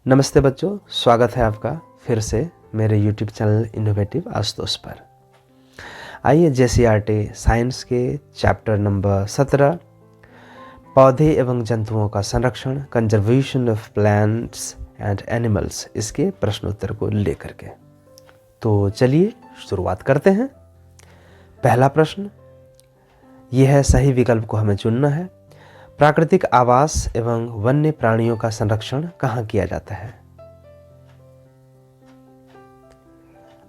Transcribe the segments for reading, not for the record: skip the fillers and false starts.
नमस्ते बच्चों, स्वागत है आपका फिर से मेरे YouTube चैनल इनोवेटिव आशुतोष पर। आइए JCRT साइंस के चैप्टर नंबर 17 पौधे एवं जंतुओं का संरक्षण, conservation of plants and animals, इसके प्रश्नोत्तर को लेकर के। तो चलिए शुरुआत करते हैं। पहला प्रश्न यह है, सही विकल्प को हमें चुनना है। प्राकृतिक आवास एवं वन्य प्राणियों का संरक्षण कहाँ किया जाता है?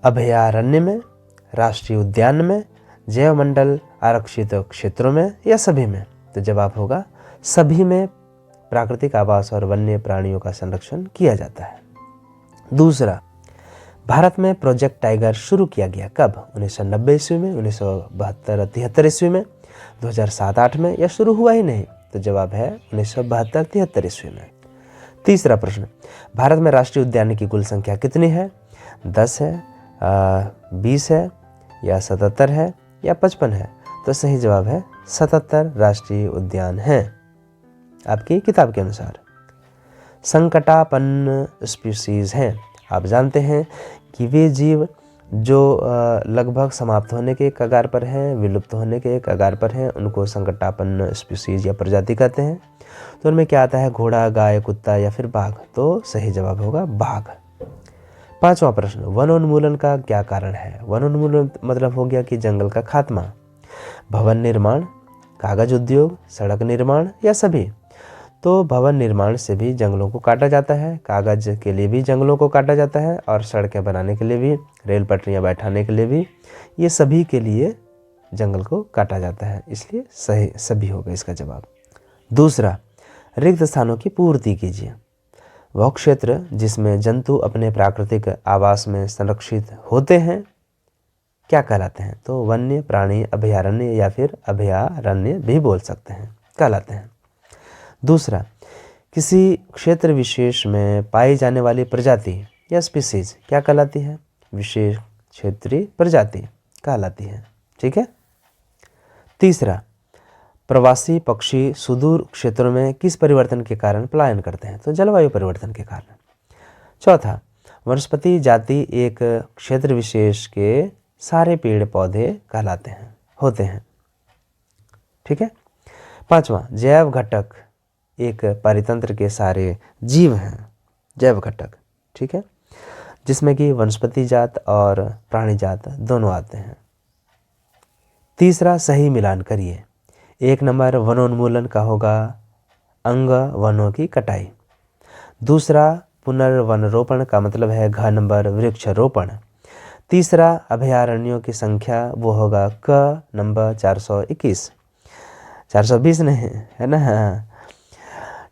अभयारण्य में, राष्ट्रीय उद्यान में, जैव मंडल आरक्षित क्षेत्रों में या सभी में? तो जवाब होगा सभी में प्राकृतिक आवास और वन्य प्राणियों का संरक्षण किया जाता है। दूसरा, भारत में प्रोजेक्ट टाइगर शुरू किया गया कब? 1990 ईस्वी में, 1972-73 ईस्वी में, 2007-8 में या शुरू हुआ ही नहीं? तो जवाब है 1972-73 ईस्वी में। तीसरा प्रश्न, भारत में राष्ट्रीय उद्यान की कुल संख्या कितनी है? 10 है, 20 है या 77 है या 55 है? तो सही जवाब है 77 राष्ट्रीय उद्यान हैं आपकी किताब के अनुसार। संकटापन्न स्पीशीज हैं। आप जानते हैं कि वे जीव जो लगभग समाप्त होने के कगार पर हैं, विलुप्त होने के कगार पर हैं, उनको संकटापन्न स्पीशीज या प्रजाति कहते हैं। तो उनमें क्या आता है? घोड़ा, गाय, कुत्ता या फिर बाघ? तो सही जवाब होगा बाघ। पांचवा प्रश्न, वनोन्मूलन का क्या कारण है? वनोन्मूलन मतलब हो गया कि जंगल का खात्मा, भवन निर्माण, कागज उद्योग, सड़क निर्माण या सभी? तो भवन निर्माण से भी जंगलों को काटा जाता है, कागज के लिए भी जंगलों को काटा जाता है और सड़कें बनाने के लिए भी, रेल पटरियां बैठाने के लिए भी, ये सभी के लिए जंगल को काटा जाता है, इसलिए सही सभी होगा इसका जवाब। दूसरा, रिक्त स्थानों की पूर्ति कीजिए। वह क्षेत्र जिसमें जंतु अपने प्राकृतिक आवास में संरक्षित होते हैं क्या कहलाते हैं? तो वन्य प्राणी अभयारण्य या फिर अभयारण्य भी बोल सकते हैं, कहलाते हैं। दूसरा, किसी क्षेत्र विशेष में पाई जाने वाली प्रजाति या स्पीसीज क्या कहलाती है? विशेष क्षेत्रीय प्रजाति कहलाती है। ठीक है। तीसरा, प्रवासी पक्षी सुदूर क्षेत्रों में किस परिवर्तन के कारण पलायन करते हैं? तो जलवायु परिवर्तन के कारण। चौथा, वनस्पति जाति एक क्षेत्र विशेष के सारे पेड़ पौधे कहलाते हैं, होते हैं। ठीक है। पांचवा, जैव घटक एक परितंत्र के सारे जीव हैं, जैव घटक। ठीक है, जिसमें कि वनस्पति जात और प्राणी जात दोनों आते हैं। तीसरा, सही मिलान करिए। 1 नंबर वनोन्मूलन का होगा अंग वनों की कटाई। दूसरा, पुनर्वनरोपण का मतलब है घ नंबर वृक्षरोपण। तीसरा, अभयारण्यों की संख्या वो होगा क नंबर 421, 420 नहीं है ना।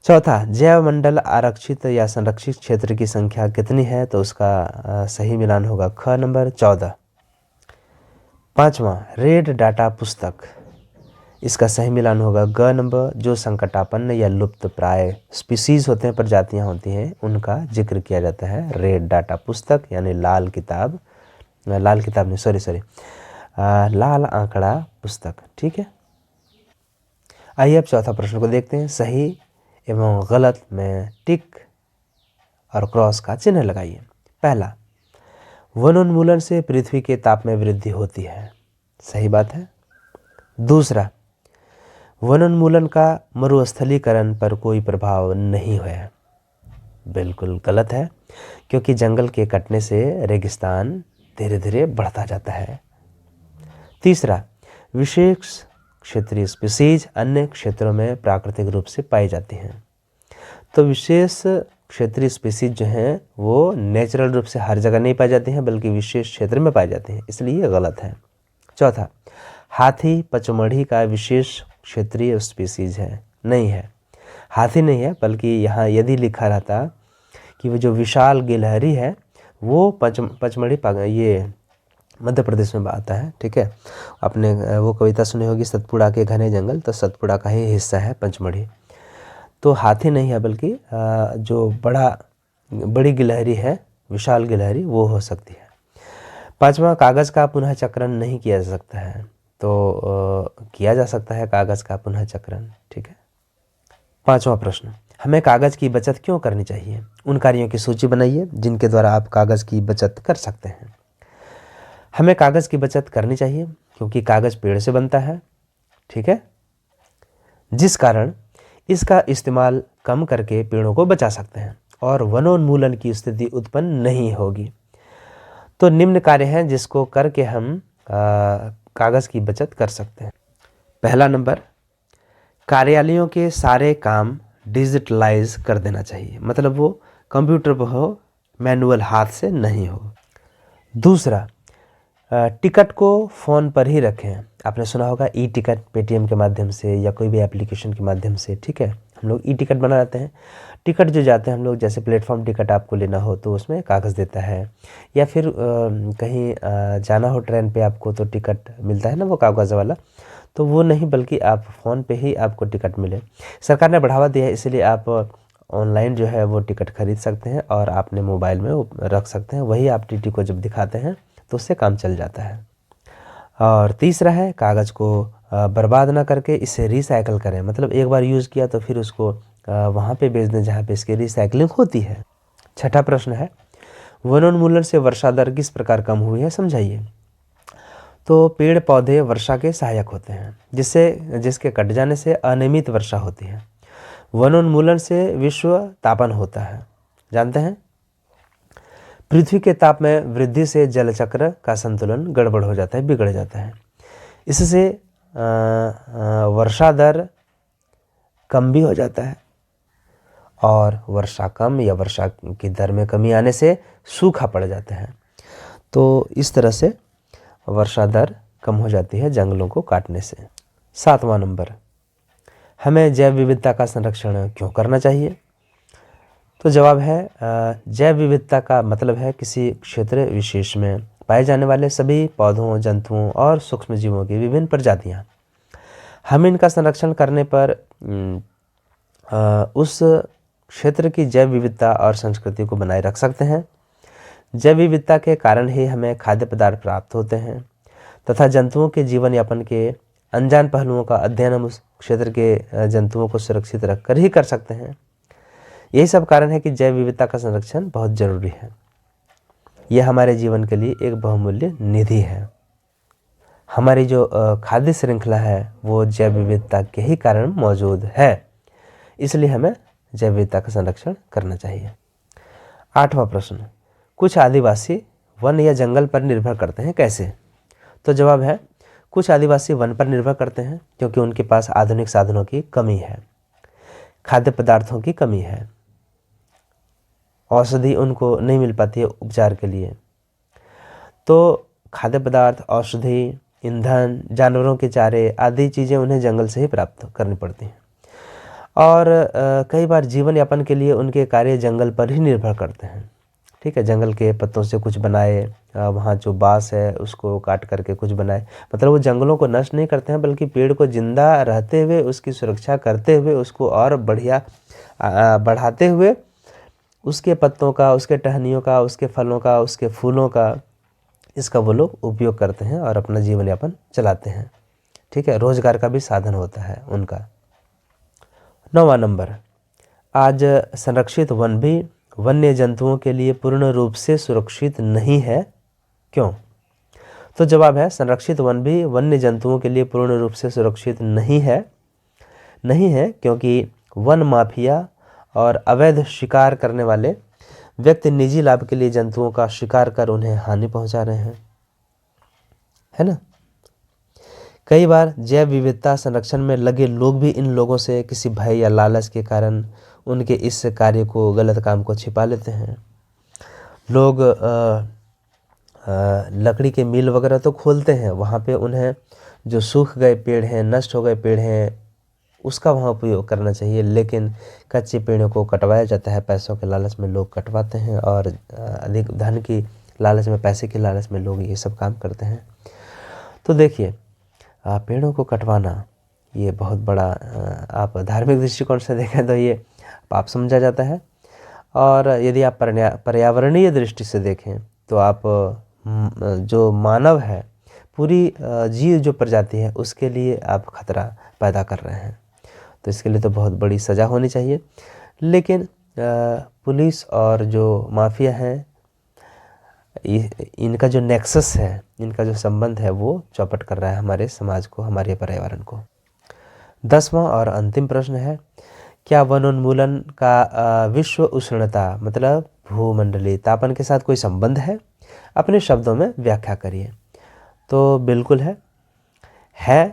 चौथा, जैव मंडल आरक्षित या संरक्षित क्षेत्र की संख्या कितनी है? तो उसका सही मिलान होगा ख नंबर 14। पांचवा, रेड डाटा पुस्तक, इसका सही मिलान होगा ग नंबर। जो संकटापन्न या लुप्त प्राय स्पीसीज होते हैं, प्रजातियां होती हैं, उनका जिक्र किया जाता है रेड डाटा पुस्तक यानी लाल किताब, लाल आंकड़ा पुस्तक। ठीक है। आइए अब चौथा प्रश्न को देखते हैं। सही एवं गलत में टिक और क्रॉस का चिन्ह लगाइए। पहला, वनोन्मूलन से पृथ्वी के ताप में वृद्धि होती है, सही बात है। दूसरा, वनोन्मूलन का मरुस्थलीकरण पर कोई प्रभाव नहीं है, बिल्कुल गलत है, क्योंकि जंगल के कटने से रेगिस्तान धीरे धीरे बढ़ता जाता है। तीसरा, विशेष क्षेत्रीय स्पीसीज अन्य क्षेत्रों में प्राकृतिक रूप से पाई जाती हैं। तो विशेष क्षेत्रीय स्पीसीज जो हैं वो नेचुरल रूप से हर जगह नहीं पाई जाती हैं, बल्कि विशेष क्षेत्र में पाई जाती हैं, इसलिए ये गलत है। चौथा, हाथी पचमढ़ी का विशेष क्षेत्रीय स्पीसीज है, नहीं है, हाथी नहीं है, बल्कि यहाँ यदि लिखा रहता कि वो जो विशाल गिलहरी है वो पचमढ़ी ये मध्य प्रदेश में आता है। ठीक है। आपने वो कविता सुनी होगी, सतपुड़ा के घने जंगल, तो सतपुड़ा का ही हिस्सा है पचमढ़ी। तो हाथी नहीं है, बल्कि जो बड़ी गिलहरी है, विशाल गिलहरी, वो हो सकती है। पांचवा, कागज़ का पुनः चक्रण नहीं किया जा सकता है, तो किया जा सकता है कागज़ का पुनः चक्रण। ठीक है। पांचवा प्रश्न, हमें कागज़ की बचत क्यों करनी चाहिए? उन कार्यों की सूची बनाइए जिनके द्वारा आप कागज़ की बचत कर सकते हैं। हमें कागज़ की बचत करनी चाहिए क्योंकि कागज़ पेड़ से बनता है, ठीक है, जिस कारण इसका इस्तेमाल कम करके पेड़ों को बचा सकते हैं और वनोन्मूलन की स्थिति उत्पन्न नहीं होगी। तो निम्न कार्य हैं जिसको करके हम कागज़ की बचत कर सकते हैं। पहला नंबर, कार्यालयों के सारे काम डिजिटलाइज कर देना चाहिए, मतलब वो कंप्यूटर पर हो, मैनुअल हाथ से नहीं हो। दूसरा, टिकट को फ़ोन पर ही रखें। आपने सुना होगा ई टिकट, पेटीएम के माध्यम से या कोई भी एप्लीकेशन के माध्यम से, ठीक है, हम लोग ई टिकट बना लेते हैं। टिकट जो जाते हैं हम लोग, जैसे प्लेटफॉर्म टिकट आपको लेना हो तो उसमें कागज़ देता है, या फिर कहीं जाना हो ट्रेन पे आपको तो टिकट मिलता है ना वो कागज़ वाला, तो वो नहीं बल्कि आप फ़ोन पे ही आपको टिकट मिले। सरकार ने बढ़ावा दिया है, इसलिए आप ऑनलाइन जो है वो टिकट खरीद सकते हैं और आपने मोबाइल में वो रख सकते हैं। वही आप टीटी को जब दिखाते हैं तो उससे काम चल जाता है। और तीसरा है, कागज़ को बर्बाद ना करके इसे रिसाइकल करें, मतलब एक बार यूज़ किया तो फिर उसको वहाँ पे बेच दें जहाँ पे इसकी रिसाइकलिंग होती है। छठा प्रश्न है, वनोन्मूलन से वर्षा दर किस प्रकार कम हुई है, समझाइए। तो पेड़ पौधे वर्षा के सहायक होते हैं, जिसके कट जाने से अनियमित वर्षा होती है। वनोन्मूलन से विश्व तापन होता है, जानते हैं। पृथ्वी के ताप में वृद्धि से जल चक्र का संतुलन गड़बड़ हो जाता है, बिगड़ जाता है। इससे वर्षा दर कम भी हो जाता है और वर्षा कम या वर्षा की दर में कमी आने से सूखा पड़ जाता है। तो इस तरह से वर्षा दर कम हो जाती है जंगलों को काटने से। सातवां नंबर, हमें जैव विविधता का संरक्षण क्यों करना चाहिए? तो जवाब है, जैव विविधता का मतलब है किसी क्षेत्र विशेष में पाए जाने वाले सभी पौधों, जंतुओं और सूक्ष्म जीवों की विभिन्न प्रजातियां। हम इनका संरक्षण करने पर उस क्षेत्र की जैव विविधता और संस्कृति को बनाए रख सकते हैं। जैव विविधता के कारण ही हमें खाद्य पदार्थ प्राप्त होते हैं तथा जंतुओं के जीवन यापन के अनजान पहलुओं का अध्ययन हम उस क्षेत्र के जंतुओं को सुरक्षित रखकर ही कर सकते हैं। यही सब कारण है कि जैव विविधता का संरक्षण बहुत जरूरी है। यह हमारे जीवन के लिए एक बहुमूल्य निधि है। हमारी जो खाद्य श्रृंखला है वो जैव विविधता के ही कारण मौजूद है, इसलिए हमें जैव विविधता का संरक्षण करना चाहिए। आठवां प्रश्न, कुछ आदिवासी वन या जंगल पर निर्भर करते हैं, कैसे? तो जवाब है, कुछ आदिवासी वन पर निर्भर करते हैं क्योंकि उनके पास आधुनिक साधनों की कमी है, खाद्य पदार्थों की कमी है, औषधि उनको नहीं मिल पाती है उपचार के लिए। तो खाद्य पदार्थ, औषधि, ईंधन, जानवरों के चारे आदि चीज़ें उन्हें जंगल से ही प्राप्त करनी पड़ती हैं और कई बार जीवन यापन के लिए उनके कार्य जंगल पर ही निर्भर करते हैं, ठीक है। जंगल के पत्तों से कुछ बनाए, वहाँ जो बाँस है उसको काट करके कुछ बनाए, मतलब वो जंगलों को नष्ट नहीं करते हैं बल्कि पेड़ को जिंदा रहते हुए उसकी सुरक्षा करते हुए उसको और बढ़िया बढ़ाते हुए उसके पत्तों का, उसके टहनियों का, उसके फलों का, उसके फूलों का, इसका वो लोग उपयोग करते हैं और अपना जीवन यापन चलाते हैं, ठीक है। रोजगार का भी साधन होता है उनका। 9वां नंबर, आज संरक्षित वन भी वन्य जंतुओं के लिए पूर्ण रूप से सुरक्षित नहीं है, क्यों? तो जवाब है, संरक्षित वन भी वन्य जंतुओं के लिए पूर्ण रूप से सुरक्षित नहीं है क्योंकि वन माफिया और अवैध शिकार करने वाले व्यक्ति निजी लाभ के लिए जंतुओं का शिकार कर उन्हें हानि पहुंचा रहे हैं, है ना। कई बार जैव विविधता संरक्षण में लगे लोग भी इन लोगों से किसी भय या लालच के कारण उनके इस कार्य को, गलत काम को छिपा लेते हैं। लोग लकड़ी के मिल वगैरह तो खोलते हैं, वहाँ पे उन्हें जो सूख गए पेड़ हैं, नष्ट हो गए पेड़ हैं, उसका वहाँ उपयोग करना चाहिए, लेकिन कच्चे पेड़ों को कटवाया जाता है। पैसों के लालच में लोग कटवाते हैं और अधिक धन की लालच में, पैसे की लालच में लोग ये सब काम करते हैं। तो देखिए, पेड़ों को कटवाना ये बहुत बड़ा, आप धार्मिक दृष्टिकोण से देखें तो ये पाप समझा जाता है, और यदि आप पर्यावरणीय दृष्टि से देखें तो आप जो मानव है, पूरी जीव जो प्रजाति है, उसके लिए आप खतरा पैदा कर रहे हैं। तो इसके लिए तो बहुत बड़ी सज़ा होनी चाहिए। लेकिन पुलिस और जो माफिया हैं, इनका जो नेक्सस है, इनका जो संबंध है, वो चौपट कर रहा है हमारे समाज को, हमारे पर्यावरण को। 10वां और अंतिम प्रश्न है, क्या वनोन्मूलन का विश्व उष्णता मतलब भूमंडलीय तापन के साथ कोई संबंध है? अपने शब्दों में व्याख्या करिए। तो बिल्कुल है।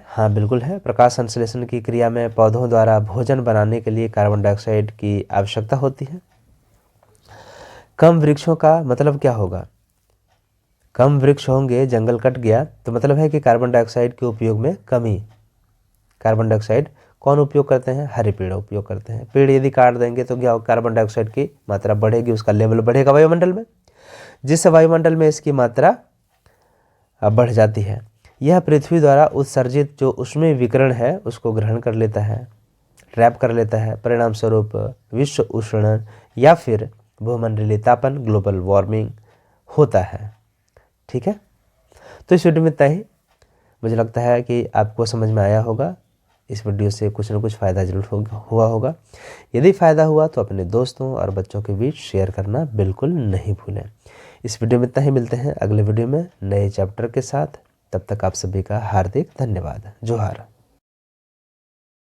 हाँ बिल्कुल है। प्रकाश संश्लेषण की क्रिया में पौधों द्वारा भोजन बनाने के लिए कार्बन डाइऑक्साइड की आवश्यकता होती है। कम वृक्षों का मतलब क्या होगा? कम वृक्ष होंगे, जंगल कट गया, तो मतलब है कि कार्बन डाइऑक्साइड के उपयोग में कमी। कार्बन डाइऑक्साइड कौन उपयोग करते हैं? हरे पेड़ उपयोग करते हैं। पेड़ यदि काट देंगे तो क्या होगा? कार्बन डाइऑक्साइड की मात्रा बढ़ेगी, उसका लेवल बढ़ेगा वायुमंडल में, जिससे वायुमंडल में इसकी मात्रा बढ़ जाती है। यह पृथ्वी द्वारा उत्सर्जित जो ऊष्मीय विकिरण है उसको ग्रहण कर लेता है, ट्रैप कर लेता है। परिणाम स्वरूप विश्व उष्णन या फिर भूमंडलीय तापन, ग्लोबल वार्मिंग होता है। ठीक है, तो इस वीडियो में इतना ही। मुझे लगता है कि आपको समझ में आया होगा। इस वीडियो से कुछ न कुछ फ़ायदा जरूर हुआ होगा। यदि फ़ायदा हुआ तो अपने दोस्तों और बच्चों के बीच शेयर करना बिल्कुल नहीं भूलें। इस वीडियो में इतना ही। मिलते हैं अगले वीडियो में नए चैप्टर के साथ। तब तक आप सभी का हार्दिक धन्यवाद। जोहार।